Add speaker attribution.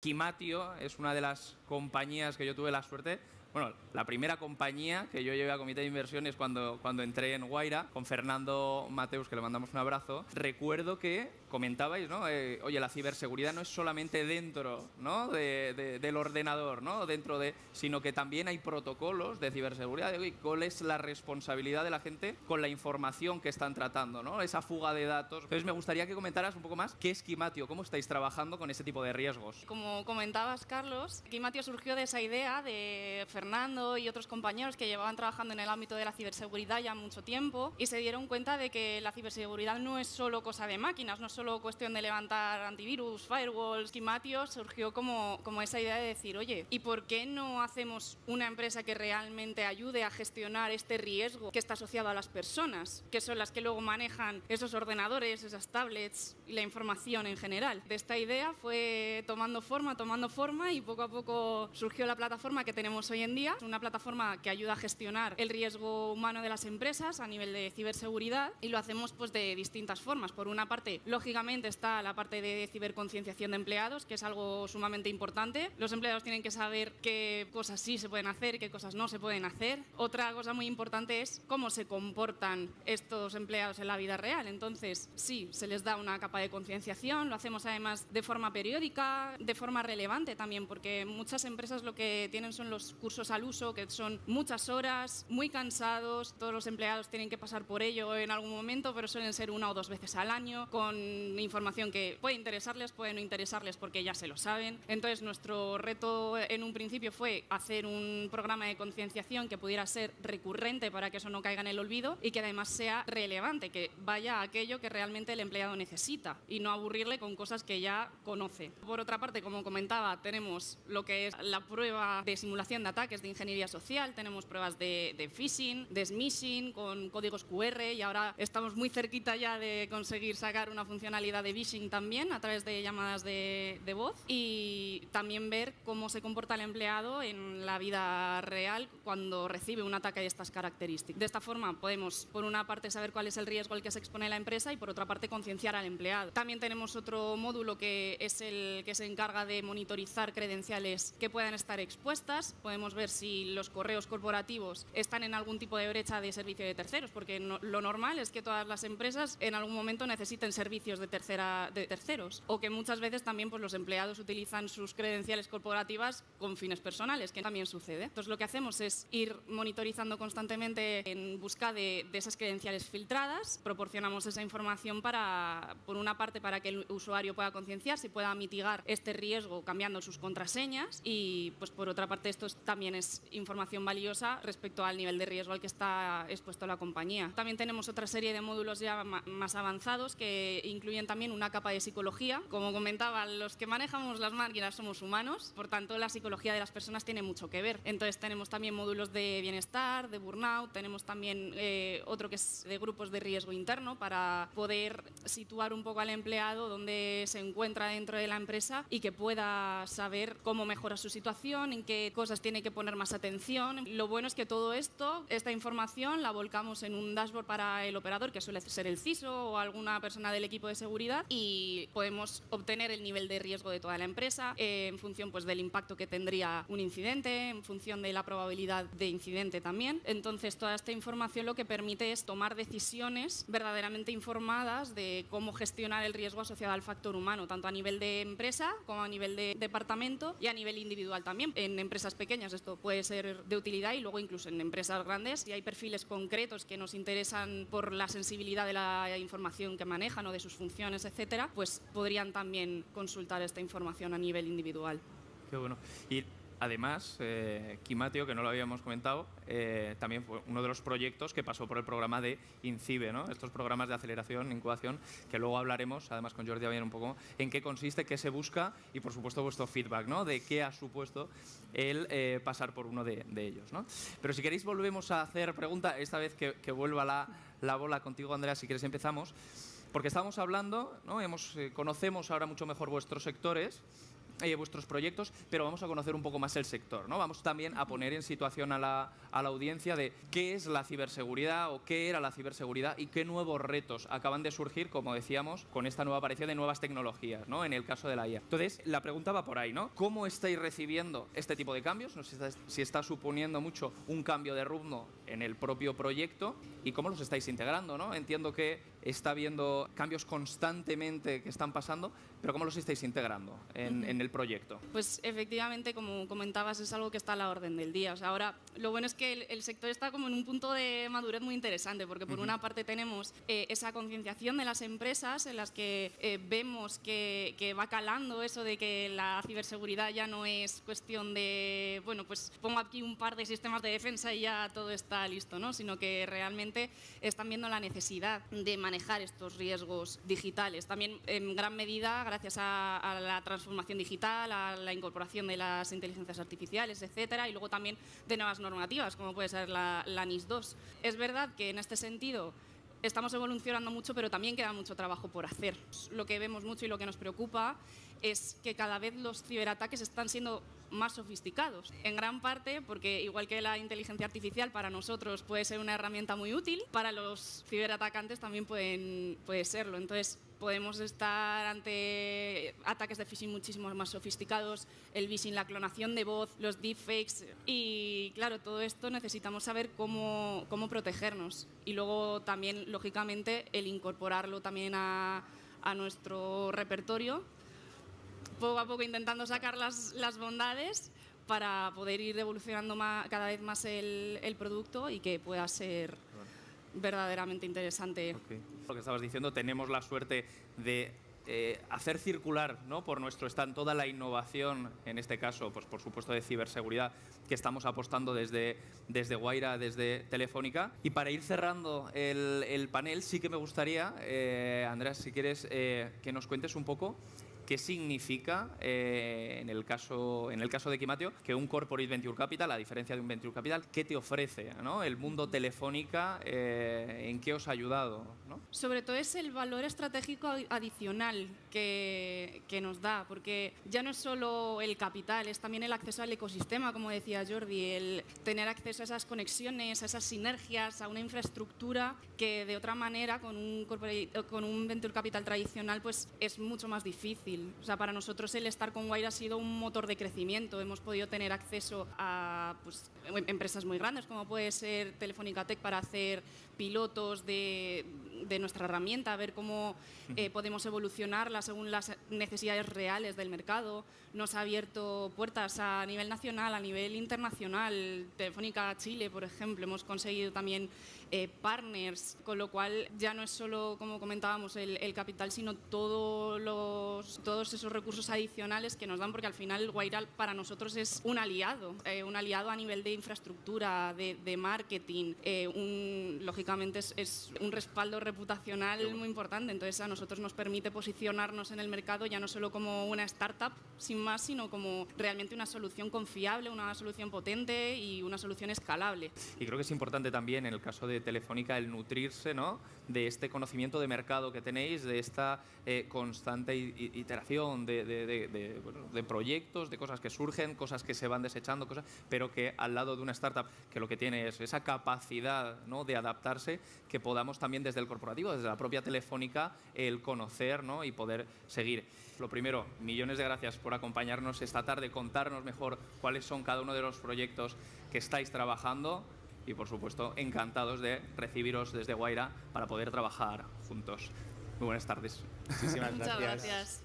Speaker 1: Quimatio es una de las compañías que yo tuve la suerte, bueno, la primera compañía que yo llevé a comité de inversiones cuando entré en Guaira, con Fernando Mateus, que le mandamos un abrazo. Recuerdo que comentabais, ¿no? Oye, la ciberseguridad no es solamente dentro, ¿no? del ordenador, ¿no? Sino que también hay protocolos de ciberseguridad. Oye, ¿cuál es la responsabilidad de la gente con la información que están tratando, ¿no? Esa fuga de datos. Entonces me gustaría que comentaras un poco más qué es Quimatio, cómo estáis trabajando con ese tipo de riesgos.
Speaker 2: Como comentabas, Carlos, Quimatio surgió de esa idea de Fernando y otros compañeros que llevaban trabajando en el ámbito de la ciberseguridad ya mucho tiempo y se dieron cuenta de que la ciberseguridad no es solo cosa de máquinas, no es solo cuestión de levantar antivirus, firewalls. Quimatio surgió como esa idea de decir, oye, ¿y por qué no hacemos una empresa que realmente ayude a gestionar este riesgo que está asociado a las personas, que son las que luego manejan esos ordenadores, esas tablets y la información en general? De esta idea fue tomando forma y poco a poco surgió la plataforma que tenemos hoy en día, una plataforma que ayuda a gestionar el riesgo humano de las empresas a nivel de ciberseguridad, y lo hacemos pues de distintas formas. Por una parte, lógicamente, está la parte de ciberconcienciación de empleados, que es algo sumamente importante. Los empleados tienen que saber qué cosas sí se pueden hacer, qué cosas no se pueden hacer. Otra cosa muy importante es cómo se comportan estos empleados en la vida real. Entonces, sí, se les da una capa de concienciación, lo hacemos además de forma periódica, de forma relevante también, porque muchas empresas lo que tienen son los cursos al uso, que son muchas horas, muy cansados. Todos los empleados tienen que pasar por ello en algún momento, pero suelen ser 1 o 2 veces al año, con información que puede interesarles, puede no interesarles porque ya se lo saben. Entonces, nuestro reto en un principio fue hacer un programa de concienciación que pudiera ser recurrente para que eso no caiga en el olvido y que además sea relevante, que vaya a aquello que realmente el empleado necesita y no aburrirle con cosas que ya conoce. Por otra parte, como comentaba, tenemos lo que es la prueba de simulación de ataques de ingeniería social, tenemos pruebas de phishing, de smishing con códigos QR, y ahora estamos muy cerquita ya de conseguir sacar una funcionalidad de phishing también a través de llamadas de voz, y también ver cómo se comporta el empleado en la vida real cuando recibe un ataque de estas características. De esta forma podemos, por una parte, saber cuál es el riesgo al que se expone la empresa y, por otra parte, concienciar al empleado. También tenemos otro módulo que es el que se encarga de monitorizar credenciales que puedan estar expuestas. Podemos ver si los correos corporativos están en algún tipo de brecha de servicio de terceros, porque lo normal es que todas las empresas en algún momento necesiten servicios de terceros, o que muchas veces también pues, los empleados utilizan sus credenciales corporativas con fines personales, que también sucede. Entonces, lo que hacemos es ir monitorizando constantemente en busca de esas credenciales filtradas. Proporcionamos esa información por una parte, para que el usuario pueda concienciarse y pueda mitigar este riesgo cambiando sus contraseñas, y pues por otra parte esto también es información valiosa respecto al nivel de riesgo al que está expuesto la compañía. También tenemos otra serie de módulos ya más avanzados que incluyen también una capa de psicología. Como comentaba, los que manejamos las máquinas somos humanos, por tanto la psicología de las personas tiene mucho que ver. Entonces tenemos también módulos de bienestar, de burnout, tenemos también otro que es de grupos de riesgo interno, para poder situar un poco al empleado donde se encuentra dentro de la empresa y que pueda saber cómo mejora su situación, en qué cosas tiene que poner más atención. Lo bueno es que todo esta información la volcamos en un dashboard para el operador, que suele ser el CISO o alguna persona del equipo de seguridad, y podemos obtener el nivel de riesgo de toda la empresa en función pues, del impacto que tendría un incidente, en función de la probabilidad de incidente también. Entonces, toda esta información lo que permite es tomar decisiones verdaderamente informadas de cómo gestionar el riesgo asociado al factor humano, tanto a nivel de empresa como a nivel de departamento y a nivel individual también. En empresas pequeñas esto puede ser de utilidad, y luego incluso en empresas grandes, si hay perfiles concretos que nos interesan por la sensibilidad de la información que manejan o de sus funciones, etcétera, pues podrían también consultar esta información a nivel individual.
Speaker 1: Qué bueno. Y además, Quimatio, que no lo habíamos comentado, también fue uno de los proyectos que pasó por el programa de INCIBE, ¿no? Estos programas de aceleración, incubación, que luego hablaremos, además con Jordi Avian, un poco en qué consiste, qué se busca y, por supuesto, vuestro feedback, ¿no? De qué ha supuesto el pasar por uno de ellos, ¿no? Pero si queréis volvemos a hacer pregunta, esta vez que vuelva la bola contigo, Andrea, si quieres empezamos, porque estábamos hablando, ¿no? Conocemos ahora mucho mejor vuestros sectores, vuestros proyectos, pero vamos a conocer un poco más el sector, ¿no? Vamos también a poner en situación a la audiencia de qué es la ciberseguridad o qué era la ciberseguridad y qué nuevos retos acaban de surgir, como decíamos, con esta nueva aparición de nuevas tecnologías, ¿no? En el caso de la IA. Entonces, la pregunta va por ahí, ¿no? ¿Cómo estáis recibiendo este tipo de cambios? No sé si está suponiendo mucho un cambio de rumbo en el propio proyecto y cómo los estáis integrando, ¿no? Entiendo que está habiendo cambios constantemente que están pasando, pero ¿cómo los estáis integrando en el proyecto?
Speaker 2: Pues efectivamente, como comentabas, es algo que está a la orden del día. O sea, ahora, lo bueno es que el sector está como en un punto de madurez muy interesante, porque por una parte tenemos esa concienciación de las empresas en las que vemos que va calando eso de que la ciberseguridad ya no es cuestión de, bueno, pues pongo aquí un par de sistemas de defensa y ya todo está listo, ¿no? Sino que realmente están viendo la necesidad de manejar estos riesgos digitales. También en gran medida gracias a la transformación digital, a la incorporación de las inteligencias artificiales, etcétera, y luego también de nuevas normativas, como puede ser la NIS2. Es verdad que en este sentido estamos evolucionando mucho, pero también queda mucho trabajo por hacer. Lo que vemos mucho y lo que nos preocupa es que cada vez los ciberataques están siendo más sofisticados. En gran parte porque, igual que la inteligencia artificial para nosotros puede ser una herramienta muy útil, para los ciberatacantes también puede serlo. Entonces, podemos estar ante ataques de phishing muchísimo más sofisticados, el phishing, la clonación de voz, los deepfakes. Y claro, todo esto necesitamos saber cómo protegernos. Y luego también, lógicamente, el incorporarlo también a nuestro repertorio, poco a poco intentando sacar las bondades para poder ir evolucionando cada vez más el producto y que pueda ser verdaderamente interesante.
Speaker 1: Okay. Lo que estabas diciendo, tenemos la suerte de hacer circular, ¿no?, por nuestro stand toda la innovación, en este caso, pues por supuesto de ciberseguridad, que estamos apostando desde Wayra, desde Telefónica. Y para ir cerrando el panel, sí que me gustaría, Andreas, si quieres, que nos cuentes un poco qué significa, en el caso de Equimatio, que un Corporate Venture Capital, a diferencia de un Venture Capital, ¿qué te ofrece, ¿no?, el mundo Telefónica? ¿En qué os ha ayudado, ¿no?
Speaker 2: Sobre todo es el valor estratégico adicional que nos da, porque ya no es solo el capital, es también el acceso al ecosistema, como decía Jordi, el tener acceso a esas conexiones, a esas sinergias, a una infraestructura que de otra manera con un Venture Capital tradicional pues es mucho más difícil. O sea, para nosotros el estar con Wayra ha sido un motor de crecimiento. Hemos podido tener acceso a empresas muy grandes, como puede ser Telefónica Tech, para hacer pilotos de nuestra herramienta, a ver cómo podemos evolucionarla según las necesidades reales del mercado. Nos ha abierto puertas a nivel nacional, a nivel internacional. Telefónica Chile, por ejemplo, hemos conseguido también partners, con lo cual ya no es solo, como comentábamos, el capital, sino todos esos recursos adicionales que nos dan, porque al final Wayra para nosotros es un aliado a nivel de infraestructura, de marketing, lógicamente es un respaldo reputacional muy importante. Entonces a nosotros nos permite posicionarnos en el mercado ya no solo como una startup sin más, sino como realmente una solución confiable, una solución potente y una solución escalable.
Speaker 1: Y creo que es importante también en el caso de Telefónica el nutrirse, ¿no?, de este conocimiento de mercado que tenéis, de esta constante iteración de proyectos, de cosas que surgen, cosas que se van desechando, pero que al lado de una startup que lo que tiene es esa capacidad, ¿no?, de adaptarse, que podamos también desde el corporativo, desde la propia Telefónica, el conocer, ¿no?, y poder seguir. Lo primero, millones de gracias por acompañarnos esta tarde, contarnos mejor cuáles son cada uno de los proyectos que estáis trabajando y, por supuesto, encantados de recibiros desde Wayra para poder trabajar juntos. Muy buenas tardes.
Speaker 3: Muchísimas
Speaker 2: Muchas gracias.